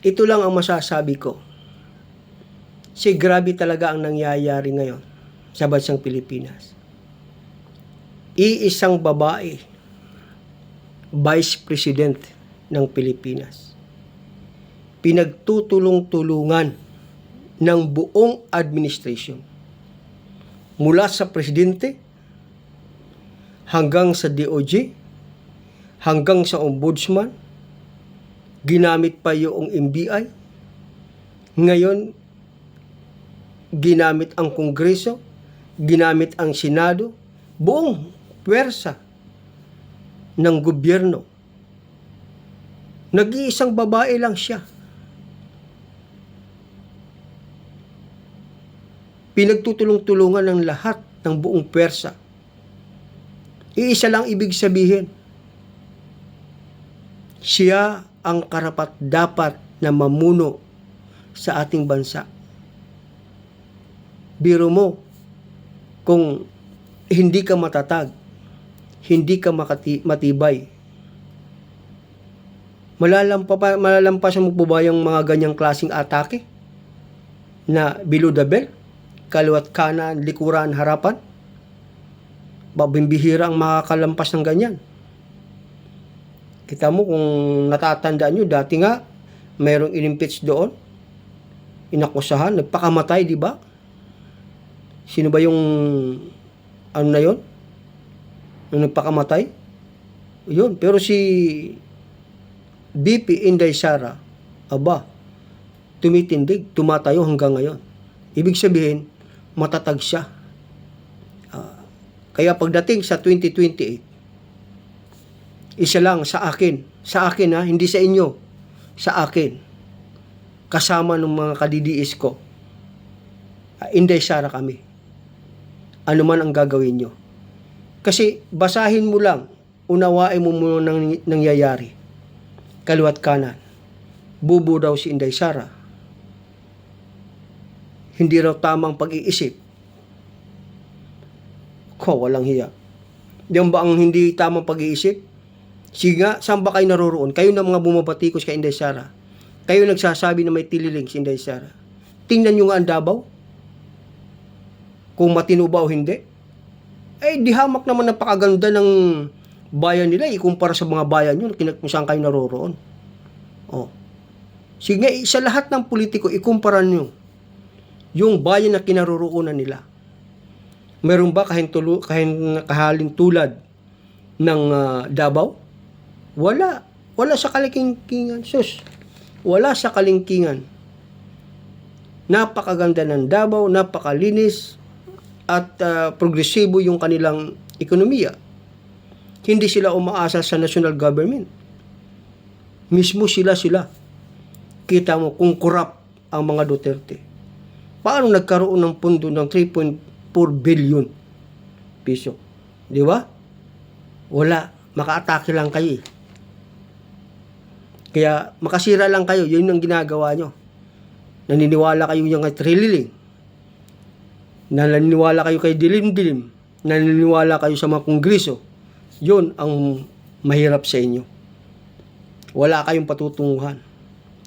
ito lang ang masasabi ko. Grabe talaga ang nangyayari ngayon sa bansang Pilipinas. Iisang babae, Vice President ng Pilipinas. Pinagtutulong-tulungan ng buong administration. Mula sa Presidente, hanggang sa DOJ, hanggang sa Ombudsman, ginamit pa yung NBI. Ngayon, ginamit ang Kongreso, ginamit ang Senado, buong pwersa ng gobyerno. Nag-iisang babae lang siya. Pinagtutulong-tulungan ng lahat ng buong pwersa. Iisa lang ibig sabihin, siya ang karapat-dapat na mamuno sa ating bansa. Biro mo, kung hindi ka matatag, hindi ka matibay, malalampasan mo po ba yung mga ganyang klaseng atake na below the belt, kaliwat kanan, likuran, harapan? Babimbihira ang makakalampas ng ganyan. Kita mo kung natatandaan nyo, dati nga mayroong inimpeach doon, inakusahan, nagpakamatay, di ba? Sino ba yung ano na yon? Yung nagpakamatay? Yun. Pero si BP Inday Sara, aba, tumitindig, tumatayo hanggang ngayon. Ibig sabihin, matatag siya. Kaya pagdating sa 2028, isa lang sa akin ha, hindi sa inyo, sa akin, kasama ng mga kadidiis ko, Inday Sara kami. Ano man ang gagawin nyo. Kasi basahin mo lang, unawain mo muna nang nangyayari. Kaliwat kanan. Bubo daw si Inday Sara. Hindi raw tamang pag-iisip. Walang hiya. Diyan ba ang hindi tamang pag-iisip? Sige nga, saan ba kayo naroroon? Kayo na mga bumabatikos kay Inday Sara. Kayo nagsasabi na may tililing si Inday Sara. Tingnan nyo nga ang Davao. Kung matino ba o hindi. Di hamak naman napakaganda ng bayan nila. Ikumpara sa mga bayan nyo kung saan kayo naroroon. Sige nga, sa lahat ng politiko, ikumpara nyo yung bayan na kinaroroonan nila. Meron ba kahalin tulad ng Davao? Wala. Wala sa kalingkingan. Wala sa kalingkingan. Napakaganda ng Davao, napakalinis, at progresibo yung kanilang ekonomiya. Hindi sila umaasa sa national government. Mismo sila. Kita mo kung corrupt ang mga Duterte. Paano nagkaroon ng pondo ng 3.4 billion piso? Di ba? Wala. Maka-atake lang kayo. Kaya makasira lang kayo. Yun ang ginagawa nyo. Naniniwala kayo yung trililing. Naniniwala kayo kay dilim-dilim. Naniniwala kayo sa mga kongreso. Yun ang mahirap sa inyo. Wala kayong patutunguhan.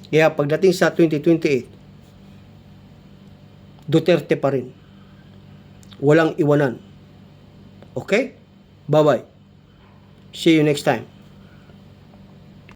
Kaya pagdating sa 2028, Duterte pa rin. Walang iwanan. Okay? Bye-bye. See you next time.